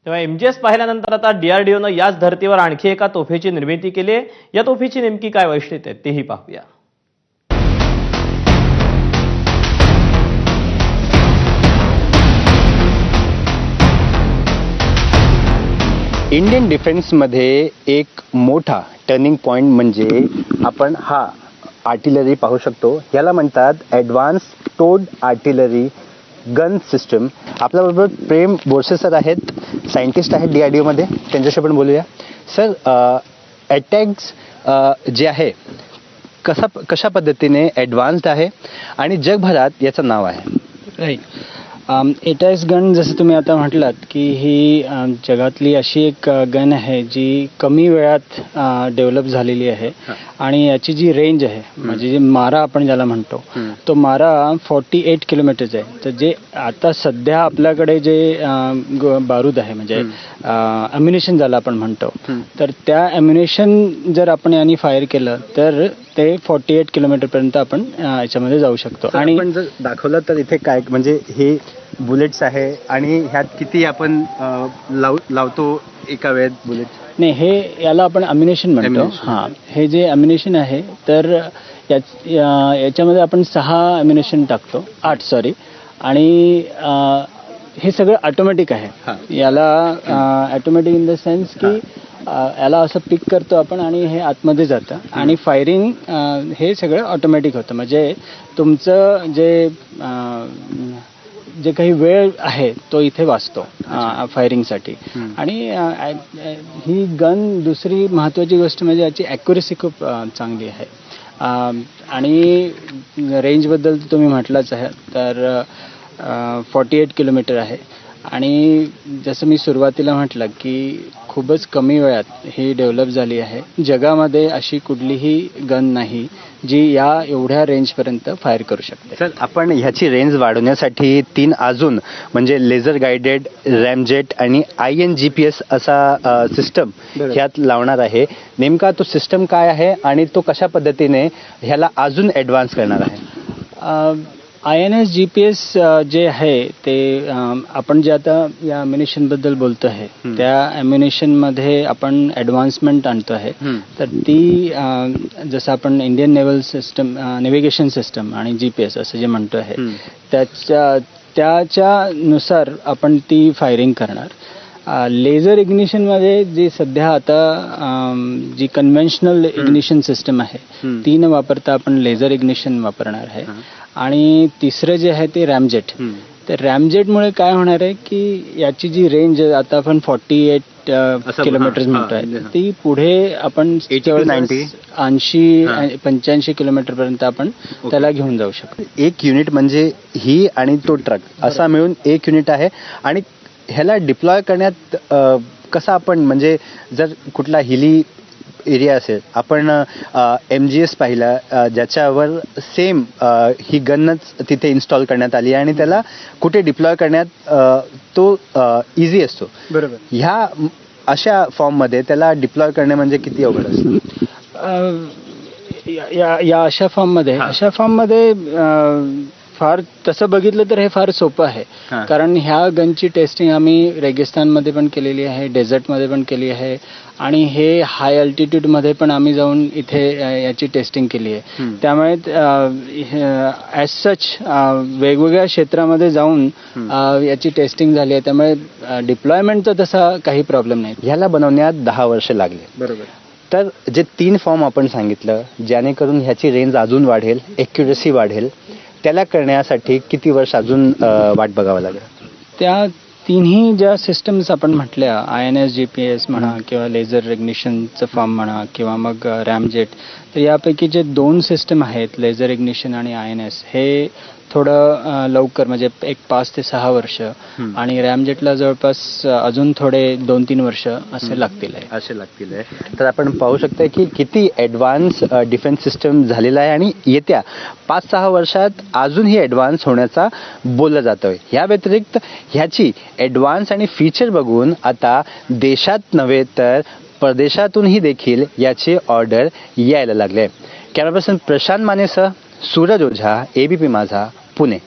तेव्हा MGS पाहिल्यानंतर आता DRDOनं याच धर्तीवर आणखी एका तोफेची निर्मिती केली आहे. या तोफेची नेमकी काय वैशिष्ट्ये आहेत तेही पाहूया. इंडियन डिफेन्समध्ये एक मोठा टर्निंग पॉईंट म्हणजे आपण हा आर्टिलरी पाहू शकतो. याला म्हणतात advance towed artillery gun system. आपल्याबरोबर प्रेम बोरसे सर आहेत, सायंटिस्ट आहेत DRDOमध्ये. त्यांच्याशी आपण बोलूया. सर, अटॅक्स जे आहे कशा पद्धतीने ॲडव्हान्स्ड आहे आणि जगभरात याचं नाव आहे? राईट. एटॅक्स गन जसं तुम्ही आता म्हटलात की ही जगातली अशी एक गन आहे जी कमी वेळात डेव्हलप झालेली आहे आणि याची जी रेंज आहे म्हणजे जे मारा आपण ज्याला म्हणतो तो मारा 48 किलोमीटर्स आहे. तर जे आता सध्या आपल्याकडे जे बारूद आहे म्हणजे अम्युनिशन ज्याला आपण म्हणतो, तर त्या अम्युनिशन जर आपण यांनी फायर केलं तर ते 48 किलोमीटरपर्यंत आपण याच्यामध्ये जाऊ शकतो. आणि आपण जर दाखवलं तर इथे काय म्हणजे हे बुलेट्स आहे आणि ह्यात किती आपण लावतो एका वेळेत बुलेट? नाही, हे याला आपण अम्युनिशन म्हणतो. हां, हे जे अम्युनिशन आहे तर याच्यामध्ये आपण 6 अम्युनिशन टाकतो, 8 सॉरी. आणि हे सगळं ऑटोमॅटिक आहे. याला ऑटोमॅटिक इन द सेन्स की याला असं पिक करतो आपण आणि हे आतमध्ये जातं आणि फायरिंग हे सगळं ऑटोमॅटिक होतं. म्हणजे तुमचं जे काही वेळ आहे तो इथे वाचतो फायरिंगसाठी. आणि ही गन दुसरी महत्त्वाची गोष्ट म्हणजे याची ॲक्युरेसी खूप चांगली आहे. आणि रेंजबद्दल तुम्ही म्हटलंच आहे तर 48 किलोमीटर आहे. आणि जसं मी सुरुवातीला म्हटलं की खूपच कमी वेळात ही डेव्हलप झाली आहे. जगामध्ये अशी कुठलीही गन नाही जी या एवढ्या रेंजपर्यंत फायर करू शकते. सर, आपण ह्याची रेंज वाढवण्यासाठी 3 अजून म्हणजे लेझर गायडेड, रॅमजेट आणि INGPS असा सिस्टम ह्यात लावणार आहे. नेमका तो सिस्टम काय आहे आणि तो कशा पद्धतीने ह्याला अजून ॲडव्हान्स करणार आहे? INGPS जे आहे ते आपण जे आता या अम्युनिशनबद्दल बोलतो आहे त्या अम्युनिशनमध्ये आपण ॲडव्हान्समेंट आणतो आहे. तर ती जसं आपण Indian naval system, navigation system आणि GPS असं जे म्हणतो आहे त्याच्यानुसार आपण ती फायरिंग करणार. लेझर इग्निशनमध्ये जी सध्या आता जी कन्व्हेन्शनल इग्निशन सिस्टम आहे ती न वापरता आपण लेझर इग्निशन वापरणार आहे. आणि तिसरं जे आहे ते रॅमजेट. तर रॅमजेटमुळे काय होणार आहे की याची जी रेंज आता आपण 48 किलोमीटर म्हणतोय ती पुढे आपण 80-85 किलोमीटरपर्यंत आपण त्याला घेऊन जाऊ शकतो. एक युनिट म्हणजे ही आणि तो ट्रक असा मिळून एक युनिट आहे. आणि ह्याला डिप्लॉय करण्यात कसं आपण म्हणजे जर कुठला हिली एरिया असेल, आपण MGS पाहिला ज्याच्यावर सेम ही गनच तिथे इन्स्टॉल करण्यात आली आणि त्याला कुठे डिप्लॉय करण्यात तो इझी असतो. बरोबर. ह्या अशा फॉर्ममध्ये त्याला डिप्लॉय करणे म्हणजे किती अवघड असतं? या अशा फॉर्ममध्ये फार तसं बघितलं तर हे फार सोपं आहे. कारण ह्या गनची टेस्टिंग आम्ही रेगिस्तानमध्ये पण केलेली आहे, डेझर्टमध्ये पण केली आहे आणि हे हाय अल्टिट्यूडमध्ये पण आम्ही जाऊन इथे याची टेस्टिंग केली आहे. त्यामुळे ॲज सच वेगवेगळ्या क्षेत्रामध्ये जाऊन याची टेस्टिंग झाली आहे. त्यामुळे डिप्लॉयमेंटचा तसा काही प्रॉब्लेम नाही. ह्याला बनवण्यात 10 वर्ष लागले. बरोबर. तर जे 3 फॉर्म आपण सांगितलं ज्यानेकरून ह्याची रेंज अजून वाढेल, ॲक्युरेसी वाढेल, त्याला करण्यासाठी किती वर्ष अजून वाट बघावं लागेल? त्या तिन्ही ज्या सिस्टम्स आपण म्हटल्या INGPS म्हणा किंवा लेझर इग्निशनचं फॉर्म म्हणा किंवा मग रॅमजेट, तर यापैकी जे 2 सिस्टम आहेत लेझर इग्निशन आणि INS हे थोडं लवकर म्हणजे एक 5 ते 6 वर्ष आणि रॅमजेटला जवळपास अजून थोडे 2-3 वर्ष असे लागतील. तर आपण पाहू शकता की किती ॲडव्हान्स डिफेन्स सिस्टम झालेला आहे आणि येत्या 5-6 वर्षात अजूनही ॲडव्हान्स होण्याचा बोललं जातं. ह्या व्यतिरिक्त ह्याची ॲडव्हान्स आणि फीचर बघून आता देशात नव्हे तर परदेशातूनही देखील याचे ऑर्डर यायला लागले. कॅमेरा पर्सन प्रशांत मानेसह सूरज ओझा, ABP माझा, पुणे.